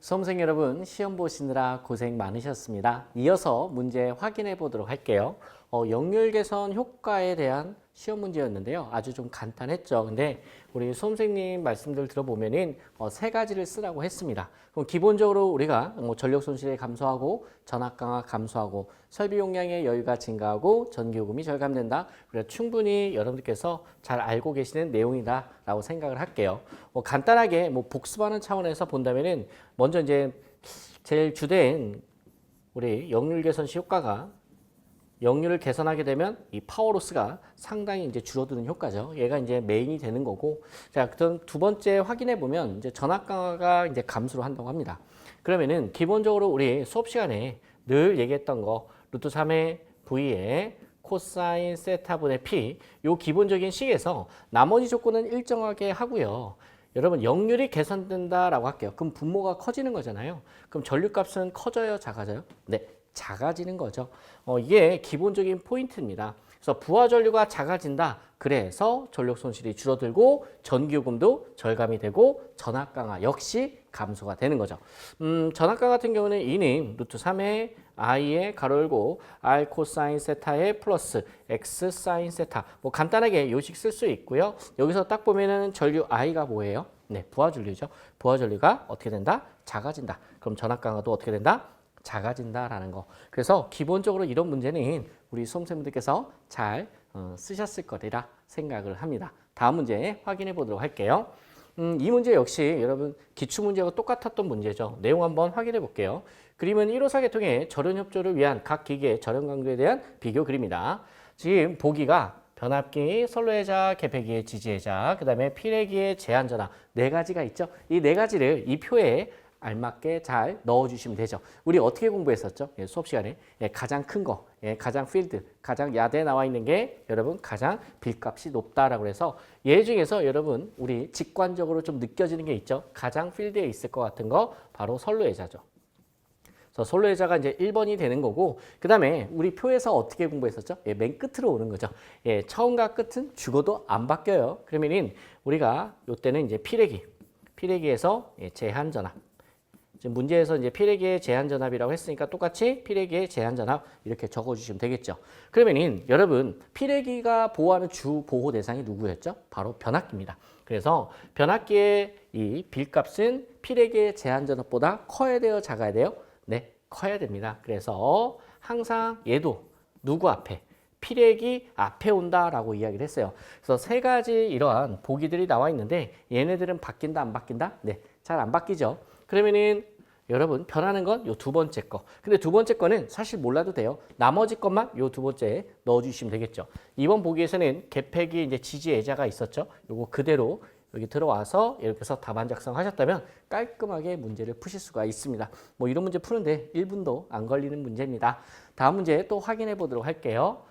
수험생 여러분, 시험 보시느라 고생 많으셨습니다. 이어서 문제 확인해 보도록 할게요. 역률 개선 효과에 대한 시험 문제였는데요. 아주 좀 간단했죠. 근데 우리 수험생님 말씀들 들어보면은 세 가지를 쓰라고 했습니다. 그럼 기본적으로 우리가 전력 손실이 감소하고 전압 강화 감소하고 설비 용량의 여유가 증가하고 전기요금이 절감된다. 그래서 충분히 여러분들께서 잘 알고 계시는 내용이다라고 생각을 할게요. 간단하게 복습하는 차원에서 본다면은 먼저 이제 제일 주된 우리 역률 개선 시 효과가 역률을 개선하게 되면 이 파워로스가 상당히 이제 줄어드는 효과죠. 얘가 이제 메인이 되는 거고, 자, 그다음 두 번째 확인해 보면 이제 전압 강화가 이제 감소를 한다고 합니다. 그러면은 기본적으로 우리 수업 시간에 늘 얘기했던 거 루트 3의 v에 코사인 세타분의 p 요 기본적인 식에서 나머지 조건은 일정하게 하고요. 여러분 역률이 개선된다라고 할게요. 그럼 분모가 커지는 거잖아요. 그럼 전류값은 커져요, 작아져요? 네. 작아지는 거죠. 이게 기본적인 포인트입니다. 그래서 부하 전류가 작아진다. 그래서 전력 손실이 줄어들고 전기요금도 절감이 되고 전압 강화 역시 감소가 되는 거죠. 전압 강화 같은 경우는 이는 루트 3의 i의 가로 열고 r 코사인 세타의 플러스 x 사인 세타. 간단하게 요식 쓸 수 있고요. 여기서 딱 보면은 전류 i가 뭐예요? 네, 부하 전류죠. 부하 전류가 어떻게 된다? 작아진다. 그럼 전압 강화도 어떻게 된다? 작아진다라는 거. 그래서 기본적으로 이런 문제는 우리 수험생분들께서 잘 쓰셨을 거리라 생각을 합니다. 다음 문제 확인해 보도록 할게요. 이 문제 역시 여러분 기출문제와 똑같았던 문제죠. 내용 한번 확인해 볼게요. 그림은 1호사 계통의 절연 협조를 위한 각 기계의 절연 강도에 대한 비교 그림이다. 지금 보기가 변압기, 선로회자, 개폐기의 지지회자, 그 다음에 필회기의 제한전압 네 가지가 있죠. 이 네 가지를 이 표에 알맞게 잘 넣어주시면 되죠. 우리 어떻게 공부했었죠? 수업 시간에 가장 큰 거, 가장 필드, 가장 야대에 나와 있는 게 여러분 가장 빌값이 높다라고 해서 얘 중에서 여러분 우리 직관적으로 좀 느껴지는 게 있죠. 가장 필드에 있을 것 같은 거 바로 선로회자죠. 그래서 선로회자가 이제 1번이 되는 거고, 그 다음에 우리 표에서 어떻게 공부했었죠? 맨 끝으로 오는 거죠. 처음과 끝은 죽어도 안 바뀌어요. 그러면은 우리가 이때는 이제 필회기에서 제한전압. 지금 문제에서 이제 필회기의 제한전압이라고 했으니까 똑같이 필회기의 제한전압 이렇게 적어주시면 되겠죠. 그러면은 여러분 필회기가 보호하는 주 보호 대상이 누구였죠? 바로 변압기입니다. 그래서 변압기의 이 빌값은 필회기의 제한전압보다 커야 돼요, 작아야 돼요? 네, 커야 됩니다. 그래서 항상 얘도 누구 앞에? 필액이 앞에 온다라고 이야기를 했어요. 그래서 세 가지 이러한 보기들이 나와 있는데 얘네들은 바뀐다, 안 바뀐다? 네, 잘 안 바뀌죠. 그러면은 여러분 변하는 건 요 두 번째 거. 근데 두 번째 거는 사실 몰라도 돼요. 나머지 것만 요 두 번째에 넣어주시면 되겠죠. 이번 보기에서는 개폐기 이제 지지애자가 있었죠. 요거 그대로 여기 들어와서 이렇게 해서 답안 작성하셨다면 깔끔하게 문제를 푸실 수가 있습니다. 이런 문제 푸는데 1분도 안 걸리는 문제입니다. 다음 문제 또 확인해 보도록 할게요.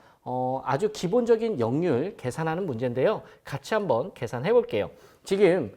아주 기본적인 역률 계산하는 문제인데요. 같이 한번 계산해 볼게요. 지금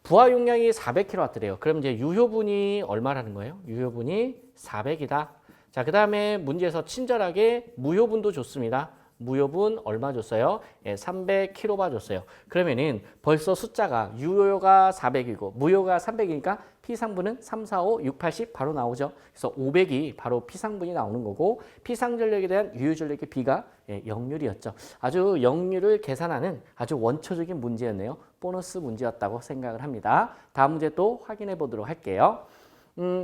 부하 용량이 400kW래요. 그럼 이제 유효분이 얼마라는 거예요? 유효분이 400이다. 자, 그 다음에 문제에서 친절하게 무효분도 줬습니다. 무효분 얼마 줬어요? 300kW 줬어요. 그러면은 벌써 숫자가 유효가 400이고 무효가 300이니까 피상분은 3, 4, 5, 6, 80 바로 나오죠. 그래서 500이 바로 피상분이 나오는 거고 피상전력에 대한 유효전력의 비가 역률이었죠. 아주 역률을 계산하는 아주 원초적인 문제였네요. 보너스 문제였다고 생각을 합니다. 다음 문제 또 확인해 보도록 할게요.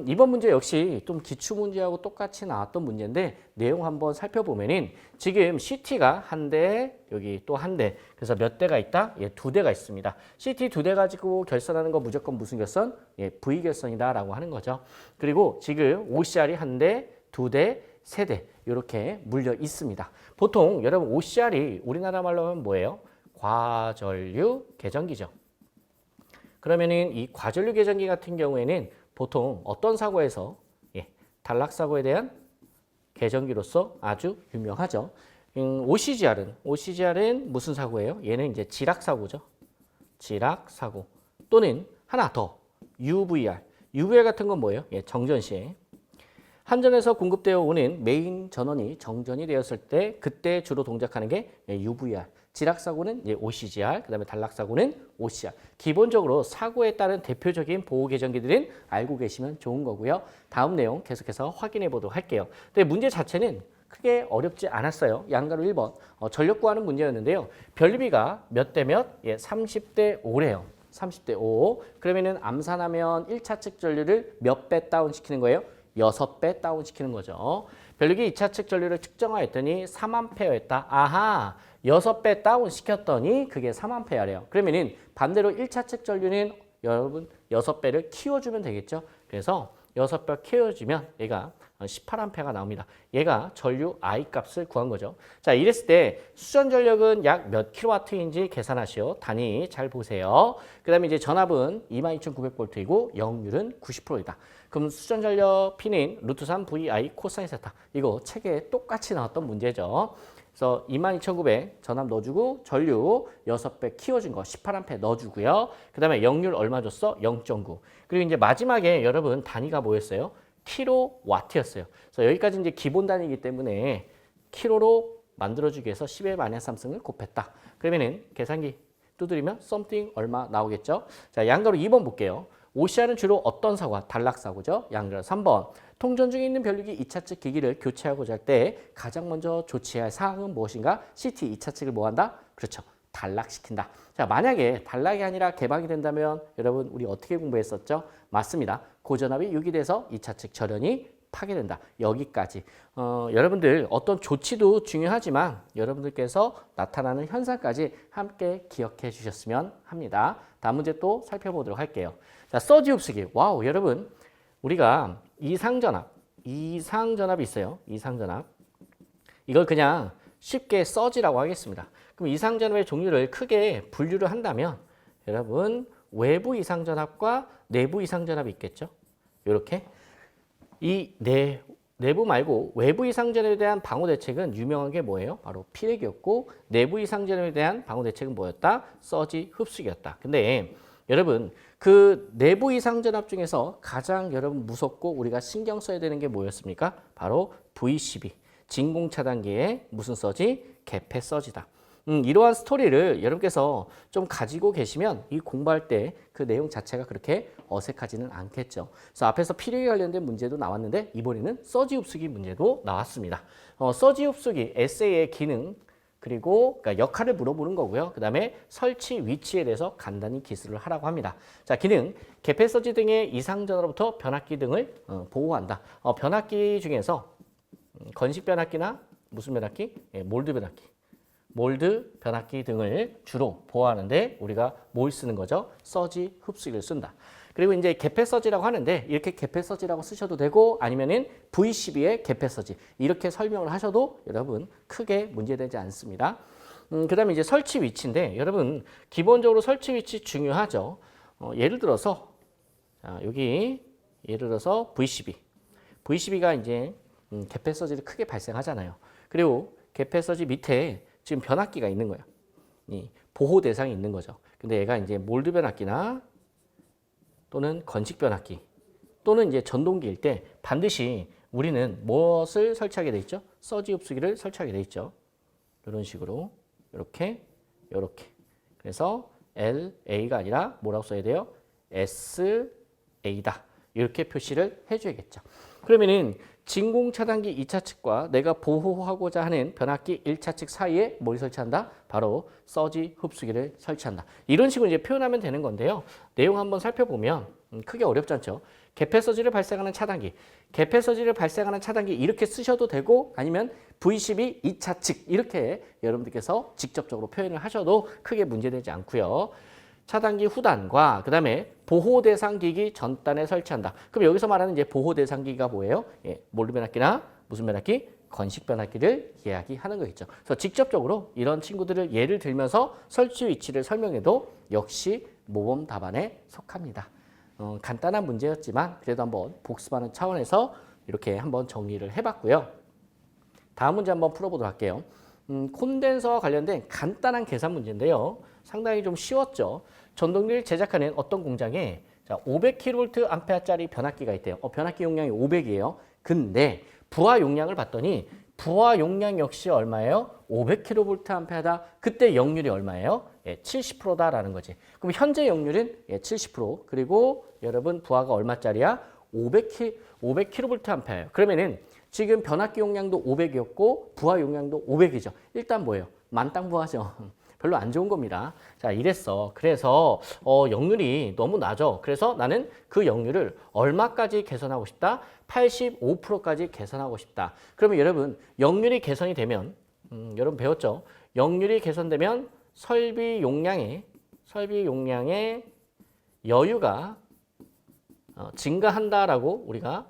이번 문제 역시 좀 기출문제하고 똑같이 나왔던 문제인데 내용 한번 살펴보면은 지금 CT가 한 대, 여기 또 한 대, 그래서 몇 대가 있다? 두 대가 있습니다. CT 두 대 가지고 결선하는 거 무조건 무슨 결선? V 결선이다라고 하는 거죠. 그리고 지금 OCR이 한 대, 두 대, 세 대 이렇게 물려 있습니다. 보통 여러분 OCR이 우리나라 말로 하면 뭐예요? 과전류 계전기죠. 그러면은 이 과전류 계전기 같은 경우에는 보통 어떤 사고에서 단락사고에 대한 계전기로서 아주 유명하죠. OCGR은 무슨 사고예요? 얘는 이제 지락사고죠. 지락사고. 또는 하나 더 UVR. UVR 같은 건 뭐예요? 정전 시에 한전에서 공급되어 오는 메인 전원이 정전이 되었을 때 그때 주로 동작하는 게 UVR, 지락사고는 OCGR, 그다음에 단락사고는 OCR. 기본적으로 사고에 따른 대표적인 보호 계전기들은 알고 계시면 좋은 거고요. 다음 내용 계속해서 확인해 보도록 할게요. 근데 문제 자체는 크게 어렵지 않았어요. 양가로 1번 전력 구하는 문제였는데요. 변리비가 몇 대 몇? 30대 5래요. 30대 5. 그러면은 암산하면 1차 측 전류를 몇 배 다운시키는 거예요? 6배 다운시키는 거죠. 변리기 2차 측 전류를 측정하였더니 3A였다. 아하, 6배 다운시켰더니 그게 3A래요. 그러면은 반대로 1차 측 전류는 여러분 6배를 키워주면 되겠죠. 그래서 6배 키워주면 얘가 18A가 나옵니다. 얘가 전류 I 값을 구한 거죠. 자, 이랬을 때 수전 전력은 약 몇 킬로와트인지 계산하시오. 단위 잘 보세요. 그 다음에 이제 전압은 22,900V이고 역률은 90%이다. 그럼 수전 전력 P는 루트 3 VI 코사인 세타. 이거 책에 똑같이 나왔던 문제죠. 그래서 22,900 전압 넣어주고 전류 6배 키워준 거 18A 넣어주고요. 그 다음에 역률 얼마 줬어? 0.9. 그리고 이제 마지막에 여러분 단위가 뭐였어요? 킬로와트였어요. 그래서 여기까지 이제 기본 단위이기 때문에 킬로로 만들어주기 위해서 10의 마이너스 3승을 곱했다. 그러면은 계산기 두드리면 something 얼마 나오겠죠? 자, 양가로 2번 볼게요. OCR은 주로 어떤 사고가? 단락사고죠. 양가로 3번. 통전 중에 있는 변류기 2차 측 기기를 교체하고자 할 때 가장 먼저 조치할 사항은 무엇인가? CT 2차 측을 뭐 한다? 그렇죠. 단락시킨다. 자, 만약에 단락이 아니라 개방이 된다면 여러분 우리 어떻게 공부했었죠? 맞습니다. 고전압이 유기돼서 2차 측 절연이 파괴된다. 여기까지. 여러분들 어떤 조치도 중요하지만 여러분들께서 나타나는 현상까지 함께 기억해 주셨으면 합니다. 다음 문제 또 살펴보도록 할게요. 자, 서지 흡수기. 와우, 여러분 우리가 이상전압이 있어요. 이상전압. 이걸 그냥 쉽게 서지라고 하겠습니다. 그럼 이상전압의 종류를 크게 분류를 한다면 여러분 외부 이상전압과 내부 이상전압이 있겠죠. 이렇게 이 내부 말고 외부 이상전압에 대한 방호 대책은 유명한 게 뭐예요? 바로 피렉이었고 내부 이상전압에 대한 방호 대책은 뭐였다? 서지 흡수기였다. 근데 여러분 그 내부 이상전압 중에서 가장 여러분 무섭고 우리가 신경 써야 되는 게 뭐였습니까? 바로 V12 진공차단기의 무슨 서지? 개폐 서지다. 이러한 스토리를 여러분께서 좀 가지고 계시면 이 공부할 때 그 내용 자체가 그렇게 어색하지는 않겠죠. 그래서 앞에서 피력에 관련된 문제도 나왔는데 이번에는 서지 흡수기 문제도 나왔습니다. 서지 흡수기 SA의 기능 그리고 그러니까 역할을 물어보는 거고요. 그 다음에 설치 위치에 대해서 간단히 기술을 하라고 합니다. 자, 기능 개폐 서지 등의 이상전으로부터 변압기 등을 보호한다. 변압기 중에서 건식 변압기나 무슨 변압기? 몰드 변압기. 몰드, 변압기 등을 주로 보호하는데 우리가 뭘 쓰는 거죠? 서지 흡수기를 쓴다. 그리고 이제 개폐 서지라고 하는데 이렇게 개폐 서지라고 쓰셔도 되고 아니면은 V12의 개폐 서지 이렇게 설명을 하셔도 여러분 크게 문제되지 않습니다. 그다음에 이제 설치 위치인데 여러분 기본적으로 설치 위치 중요하죠. 예를 들어서 자, 여기 예를 들어서 V12가 이제 개폐 서지를 크게 발생하잖아요. 그리고 개폐 서지 밑에 지금 변압기가 있는 거예요. 이 보호 대상이 있는 거죠. 근데 얘가 이제 몰드 변압기나 또는 건식 변압기 또는 이제 전동기일 때 반드시 우리는 무엇을 설치하게 돼 있죠? 서지 흡수기를 설치하게 돼 있죠. 이런 식으로 이렇게 그래서 LA가 아니라 뭐라고 써야 돼요? SA다. 이렇게 표시를 해줘야겠죠. 그러면은 진공차단기 2차 측과 내가 보호하고자 하는 변압기 1차 측 사이에 뭘 설치한다? 바로 서지 흡수기를 설치한다. 이런 식으로 이제 표현하면 되는 건데요. 내용 한번 살펴보면 크게 어렵지 않죠. 개폐 서지를 발생하는 차단기, 개폐 서지를 발생하는 차단기 이렇게 쓰셔도 되고 아니면 V12 2차 측 이렇게 여러분들께서 직접적으로 표현을 하셔도 크게 문제되지 않고요. 차단기 후단과 그 다음에 보호 대상 기기 전단에 설치한다. 그럼 여기서 말하는 이제 보호 대상 기기가 뭐예요? 몰드 변압기나 무슨 변압기? 건식 변압기를 이야기하는 거겠죠. 그래서 직접적으로 이런 친구들을 예를 들면서 설치 위치를 설명해도 역시 모범 답안에 속합니다. 간단한 문제였지만 그래도 한번 복습하는 차원에서 이렇게 한번 정리를 해봤고요. 다음 문제 한번 풀어보도록 할게요. 콘덴서와 관련된 간단한 계산 문제인데요. 상당히 좀 쉬웠죠. 전동기를 제작하는 어떤 공장에 500kVA짜리 변압기가 있대요. 변압기 용량이 500이에요. 근데 부하 용량을 봤더니 부하 용량 역시 얼마예요? 500kVA다. 그때 역률이 얼마예요? 예, 70%다라는 거지. 그럼 현재 역률은 예, 70%. 그리고 여러분 부하가 얼마짜리야? 500kVA예요. 그러면은 지금 변압기 용량도 500이었고 부하 용량도 500이죠. 일단 뭐예요? 만땅 부하죠. 별로 안 좋은 겁니다. 자, 이랬어. 그래서 역률이 너무 낮아. 그래서 나는 그 역률을 얼마까지 개선하고 싶다? 85%까지 개선하고 싶다. 그러면 여러분 역률이 개선이 되면 여러분 배웠죠? 역률이 개선되면 설비 용량의 여유가 증가한다라고 우리가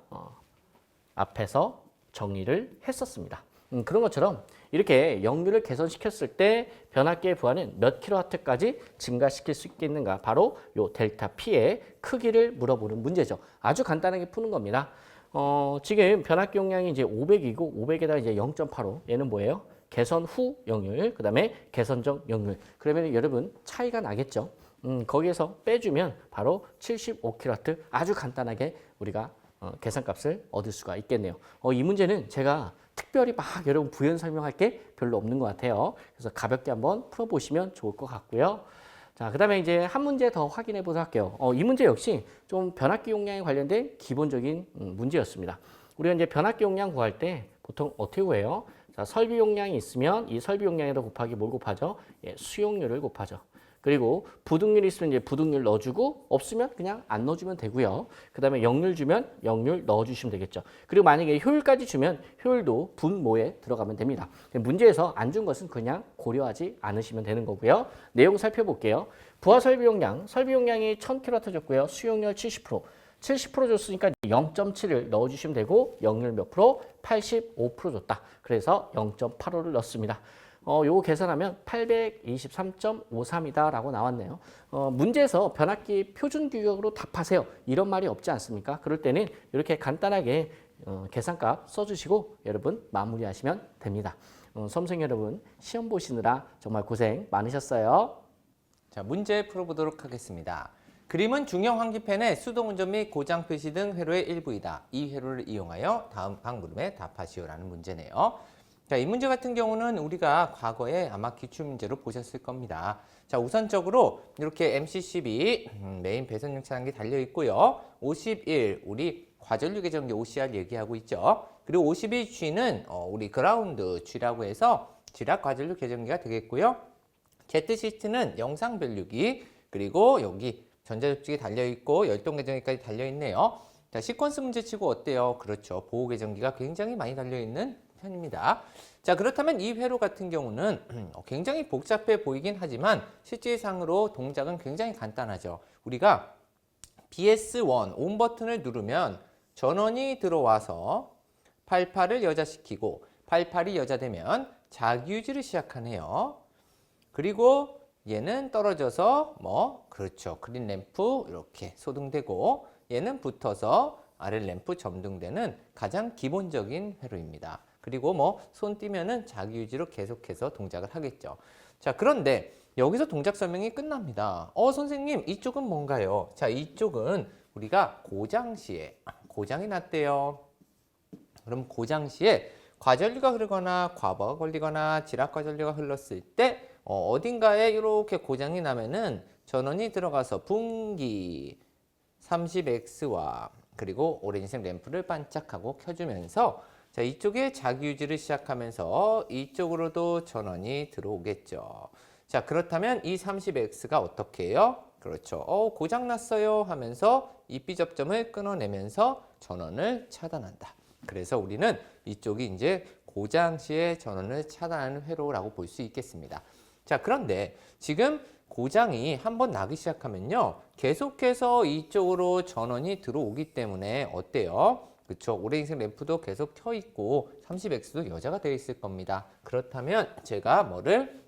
앞에서 정의를 했었습니다. 그런 것처럼 이렇게 역률을 개선시켰을 때 변압기의 부하는 몇 킬로와트까지 증가시킬 수 있겠는가? 바로 요 델타 P의 크기를 물어보는 문제죠. 아주 간단하게 푸는 겁니다. 지금 변압기 용량이 이제 500이고 500에다가 이제 0.85. 얘는 뭐예요? 개선 후 역률, 그 다음에 개선 전 역률. 그러면 여러분 차이가 나겠죠. 거기에서 빼주면 바로 75kW 아주 간단하게 우리가 계산값을 얻을 수가 있겠네요. 이 문제는 제가 특별히 막 여러분 부연 설명할 게 별로 없는 것 같아요. 그래서 가볍게 한번 풀어보시면 좋을 것 같고요. 자, 그 다음에 이제 한 문제 더 확인해 보도록 할게요. 이 문제 역시 좀 변압기 용량에 관련된 기본적인 문제였습니다. 우리가 이제 변압기 용량 구할 때 보통 어떻게 구해요? 자, 설비 용량이 있으면 이 설비 용량에다 곱하기 뭘 곱하죠? 예, 수용률을 곱하죠. 그리고 부등률이 있으면 이제 부등률 넣어주고 없으면 그냥 안 넣어주면 되고요. 그 다음에 역률 주면 역률 넣어주시면 되겠죠. 그리고 만약에 효율까지 주면 효율도 분모에 들어가면 됩니다. 문제에서 안 준 것은 그냥 고려하지 않으시면 되는 거고요. 내용 살펴볼게요. 부하 설비 용량이 1000kW 줬고요. 수용률 70%. 70% 줬으니까 0.7을 넣어주시면 되고 역률 몇 프로? 85% 줬다. 그래서 0.85를 넣습니다. 요거 계산하면 823.53이다 라고 나왔네요. 문제에서 변압기 표준 규격으로 답하세요. 이런 말이 없지 않습니까? 그럴 때는 이렇게 간단하게 계산값 써주시고 여러분 마무리하시면 됩니다. 수험생 여러분 시험 보시느라 정말 고생 많으셨어요. 자, 문제 풀어보도록 하겠습니다. 그림은 중형 환기팬의 수동운전 및 고장 표시 등 회로의 일부이다. 이 회로를 이용하여 다음 각 물음에 답하시오라는 문제네요. 자, 이 문제 같은 경우는 우리가 과거에 아마 기출문제로 보셨을 겁니다. 자, 우선적으로 이렇게 MC12 메인 배선용 차단기 달려 있고요. 51 우리 과전류 계정기 OCR 얘기하고 있죠. 그리고 52G는 우리 그라운드 G라고 해서 지락 과전류 계정기가 되겠고요. Z 시트는 영상 변류기 그리고 여기 전자접촉기 달려 있고 열동 계정기까지 달려 있네요. 자, 시퀀스 문제 치고 어때요? 그렇죠. 보호 계정기가 굉장히 많이 달려 있는 편입니다. 자, 그렇다면 이 회로 같은 경우는 굉장히 복잡해 보이긴 하지만 실질상으로 동작은 굉장히 간단하죠. 우리가 BS1 온 버튼을 누르면 전원이 들어와서 88을 여자시키고 88이 여자되면 자기유지를 시작하네요. 그리고 얘는 떨어져서 그렇죠. 그린 램프 이렇게 소등되고 얘는 붙어서 아래 램프 점등되는 가장 기본적인 회로입니다. 그리고 손 띄면은 자기 유지로 계속해서 동작을 하겠죠. 자, 그런데 여기서 동작 설명이 끝납니다. 선생님, 이쪽은 뭔가요? 자, 이쪽은 우리가 고장 시에 고장이 났대요. 그럼 고장 시에 과전류가 흐르거나 과부하가 걸리거나 지락 과전류가 흘렀을 때 어딘가에 이렇게 고장이 나면은 전원이 들어가서 분기 30X와 그리고 오렌지색 램프를 반짝하고 켜주면서 자, 이쪽에 자기 유지를 시작하면서 이쪽으로도 전원이 들어오겠죠. 자, 그렇다면 이 30X가 어떻게 해요? 그렇죠. 고장 났어요 하면서 입비 접점을 끊어내면서 전원을 차단한다. 그래서 우리는 이쪽이 이제 고장 시에 전원을 차단하는 회로라고 볼 수 있겠습니다. 자, 그런데 지금 고장이 한번 나기 시작하면요. 계속해서 이쪽으로 전원이 들어오기 때문에 어때요? 그렇죠. 오렌지색 램프도 계속 켜 있고 30X도 여자가 되어 있을 겁니다. 그렇다면 제가 뭐를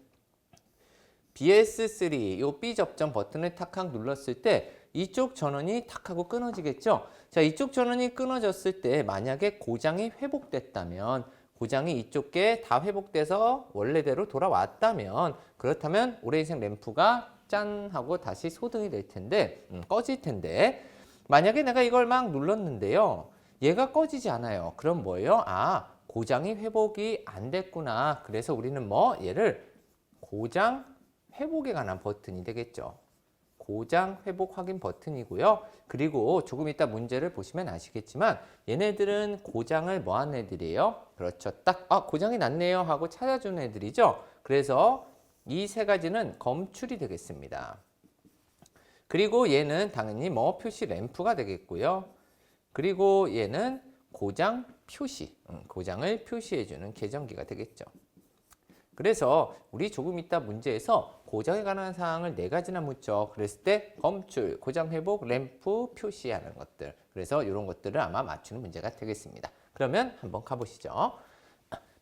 BS3 요 B 접점 버튼을 탁탁 눌렀을 때 이쪽 전원이 탁 하고 끊어지겠죠. 자, 이쪽 전원이 끊어졌을 때 만약에 고장이 회복됐다면 고장이 이쪽에 다 회복돼서 원래대로 돌아왔다면 그렇다면 오렌지색 램프가 짠 하고 다시 소등이 될 텐데 꺼질 텐데 만약에 내가 이걸 막 눌렀는데요. 얘가 꺼지지 않아요. 그럼 뭐예요? 아, 고장이 회복이 안 됐구나. 그래서 우리는 뭐 얘를 고장 회복에 관한 버튼이 되겠죠. 고장 회복 확인 버튼이고요. 그리고 조금 이따 문제를 보시면 아시겠지만 얘네들은 고장을 뭐 하는 애들이에요? 그렇죠. 딱 고장이 났네요 하고 찾아주는 애들이죠. 그래서 이 세 가지는 검출이 되겠습니다. 그리고 얘는 당연히 뭐 표시 램프가 되겠고요. 그리고 얘는 고장 표시, 고장을 표시해주는 계정기가 되겠죠. 그래서 우리 조금 이따 문제에서 고장에 관한 사항을 4가지나 묻죠. 그랬을 때 검출, 고장 회복, 램프 표시하는 것들. 그래서 이런 것들을 아마 맞추는 문제가 되겠습니다. 그러면 한번 가보시죠.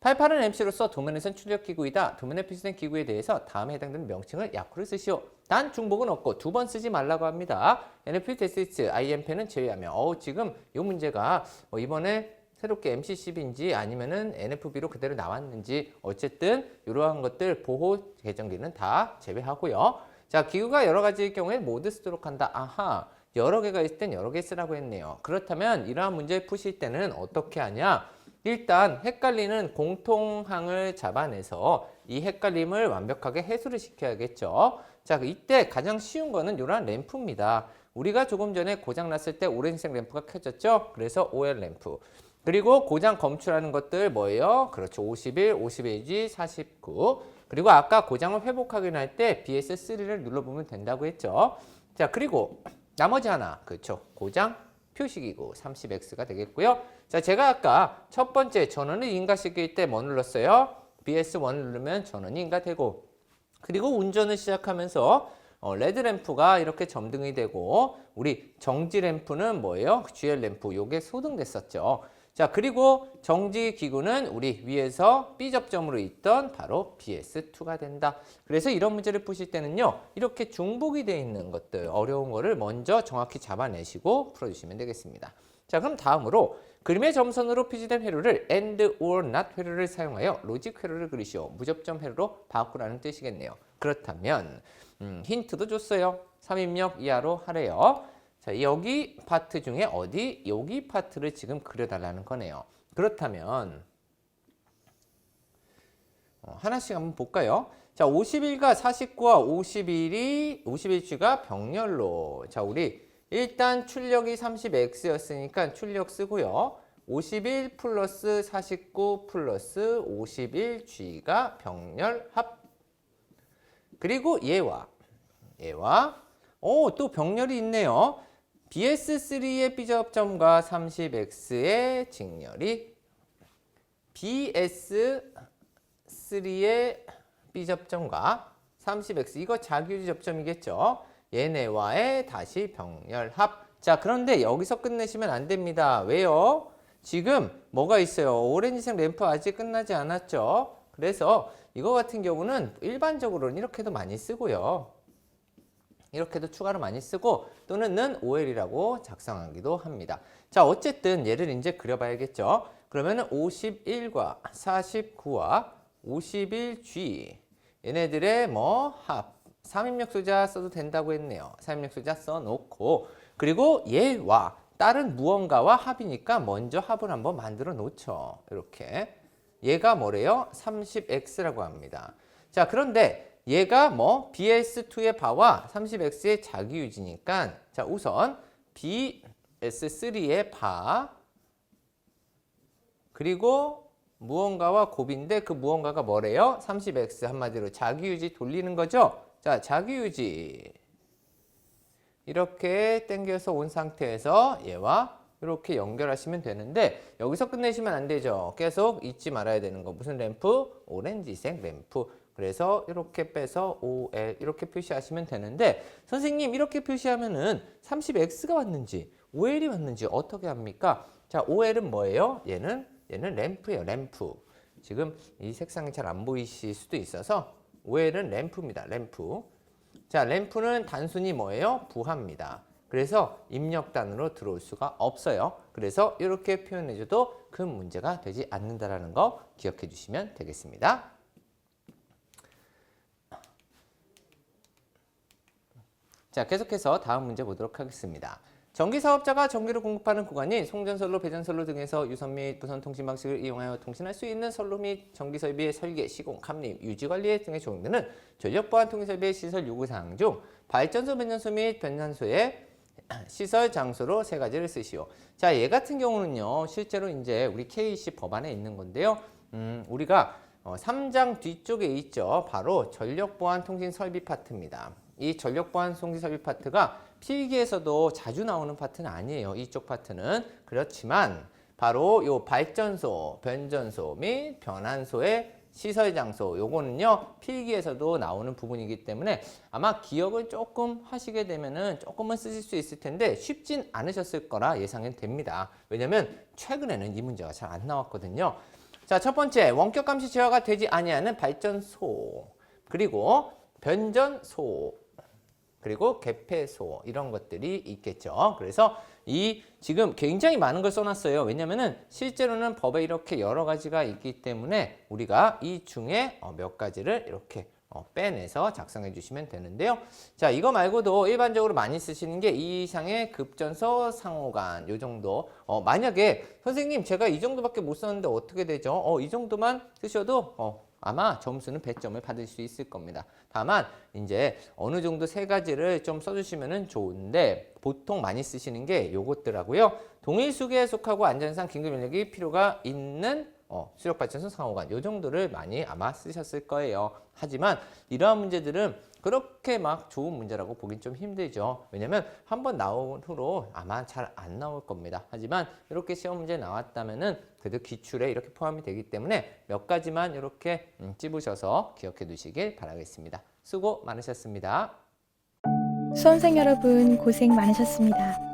88은 MC로서 도면에선 출력 기구이다. 도면에 표시된 기구에 대해서 다음에 해당되는 명칭을 약호를 쓰시오. 단 중복은 없고 2번 쓰지 말라고 합니다. NFP 데스이츠, IMP는 제외하며. 지금 이 문제가 이번에 새롭게 MCCB인지 아니면은 NFB로 그대로 나왔는지 어쨌든 이러한 것들 보호 계정기는 다 제외하고요. 자, 기구가 여러 가지일 경우에 모두 쓰도록 한다. 아하, 여러 개가 있을 땐 여러 개 쓰라고 했네요. 그렇다면 이러한 문제 푸실 때는 어떻게 하냐? 일단 헷갈리는 공통항을 잡아내서 이 헷갈림을 완벽하게 해소를 시켜야겠죠. 자, 이때 가장 쉬운 거는 이러한 램프입니다. 우리가 조금 전에 고장 났을 때 오렌지색 램프가 켜졌죠. 그래서 OL 램프. 그리고 고장 검출하는 것들 뭐예요? 그렇죠. 51, 51G, 49. 그리고 아까 고장을 회복하기 할 때 BS3를 눌러보면 된다고 했죠. 자, 그리고 나머지 하나. 그렇죠. 고장 표시기구 30X가 되겠고요. 자, 제가 아까 첫 번째 전원을 인가시킬 때 뭐 눌렀어요? BS1 누르면 전원이 인가되고, 그리고 운전을 시작하면서 레드 램프가 이렇게 점등이 되고, 우리 정지 램프는 뭐예요? GL 램프, 요게 소등됐었죠. 자, 그리고 정지 기구는 우리 위에서 B 접점으로 있던 바로 BS2가 된다. 그래서 이런 문제를 푸실 때는요, 이렇게 중복이 되어 있는 것들, 어려운 거를 먼저 정확히 잡아내시고 풀어주시면 되겠습니다. 자, 그럼 다음으로 그림의 점선으로 표시된 회로를 and or not 회로를 사용하여 로직 회로를 그리시오. 무접점 회로로 바꾸라는 뜻이겠네요. 그렇다면 힌트도 줬어요. 3입력 이하로 하래요. 자, 여기 파트 중에 어디? 여기 파트를 지금 그려달라는 거네요. 그렇다면 하나씩 한번 볼까요? 자, 51과 49와 51G가 병렬로. 자, 우리 일단 출력이 30X였으니까 출력 쓰고요. 51 플러스 49 플러스 51G가 병렬합. 그리고 얘와 또 병렬이 있네요. BS3의 B접점과 30X의 직렬이 BS3의 B접점과 30X, 이거 자기유지 접점이겠죠. 얘네와의 다시 병렬합. 자, 그런데 여기서 끝내시면 안 됩니다. 왜요? 지금 뭐가 있어요? 오렌지색 램프 아직 끝나지 않았죠. 그래서 이거 같은 경우는 일반적으로는 이렇게도 많이 쓰고요. 이렇게도 추가로 많이 쓰고 또는 는 OL이라고 작성하기도 합니다. 자, 어쨌든 얘를 이제 그려봐야겠죠. 그러면은 51과 49와 51G 얘네들의 뭐 합, 3입력 소자 써도 된다고 했네요. 3입력 소자 써놓고, 그리고 얘와 다른 무언가와 합이니까 먼저 합을 한번 만들어 놓죠. 이렇게 얘가 뭐래요? 30X라고 합니다. 자, 그런데 얘가 뭐 BS2의 바와 30X의 자기유지니까, 자, 우선 BS3의 바 그리고 무언가와 곱인데 그 무언가가 뭐래요? 30X, 한마디로 자기유지 돌리는 거죠. 자, 자기유지 이렇게 당겨서 온 상태에서 얘와 이렇게 연결하시면 되는데 여기서 끝내시면 안 되죠. 계속 잊지 말아야 되는 거. 무슨 램프? 오렌지색 램프. 그래서 이렇게 빼서 OL 이렇게 표시하시면 되는데, 선생님 이렇게 표시하면은 30X가 왔는지 OL이 왔는지 어떻게 합니까? 자, OL은 뭐예요? 얘는 램프예요. 램프. 지금 이 색상이 잘 안 보이실 수도 있어서 OL은 램프입니다. 램프. 자, 램프는 단순히 뭐예요? 부하입니다. 그래서 입력단으로 들어올 수가 없어요. 그래서 이렇게 표현해줘도 큰 문제가 되지 않는다는 거 기억해 주시면 되겠습니다. 자, 계속해서 다음 문제 보도록 하겠습니다. 전기사업자가 전기를 공급하는 구간인 송전선로, 배전선로 등에서 유선 및 무선 통신 방식을 이용하여 통신할 수 있는 선로 및 전기 설비의 설계, 시공, 감리, 유지 관리 등에 적용되는 전력 보안 통신 설비의 시설 요구사항 중 발전소, 변전소 및 변환소의 시설 장소로 세 가지를 쓰시오. 자, 얘 같은 경우는요, 실제로 이제 우리 KC 법안에 있는 건데요. 우리가 3장 뒤쪽에 있죠. 바로 전력 보안 통신 설비 파트입니다. 이 전력 보안 통신 설비 파트가 필기에서도 자주 나오는 파트는 아니에요. 이쪽 파트는. 그렇지만 바로 요 발전소, 변전소 및 변환소의 시설 장소, 요거는요 필기에서도 나오는 부분이기 때문에 아마 기억을 조금 하시게 되면은 조금은 쓰실 수 있을 텐데 쉽진 않으셨을 거라 예상은 됩니다. 왜냐면 최근에는 이 문제가 잘 안 나왔거든요. 자, 첫 번째, 원격 감시 제어가 되지 아니하는 발전소, 그리고 변전소, 그리고 개폐소, 이런 것들이 있겠죠. 그래서 이 지금 굉장히 많은 걸 써놨어요. 왜냐면은 실제로는 법에 이렇게 여러 가지가 있기 때문에 우리가 이 중에 몇 가지를 이렇게 빼내서 작성해 주시면 되는데요. 자, 이거 말고도 일반적으로 많이 쓰시는 게 이 이상의 급전소 상호간, 요 정도. 만약에 선생님 제가 이 정도밖에 못 썼는데 어떻게 되죠? 이 정도만 쓰셔도 아마 점수는 100점을 받을 수 있을 겁니다. 다만 이제 어느 정도 세 가지를 좀 써주시면 좋은데 보통 많이 쓰시는 게 요것들하고요. 동일 수계에 속하고 안전상 긴급 인력이 필요가 있는 수력발전소 상호간, 요 정도를 많이 아마 쓰셨을 거예요. 하지만 이러한 문제들은 그렇게 막 좋은 문제라고 보긴 좀 힘들죠. 왜냐면 한번 나온 후로 아마 잘 안 나올 겁니다. 하지만 이렇게 시험 문제 나왔다면은 그래도 기출에 이렇게 포함이 되기 때문에 몇 가지만 이렇게 찝으셔서 기억해 두시길 바라겠습니다. 수고 많으셨습니다. 수험생 여러분 고생 많으셨습니다.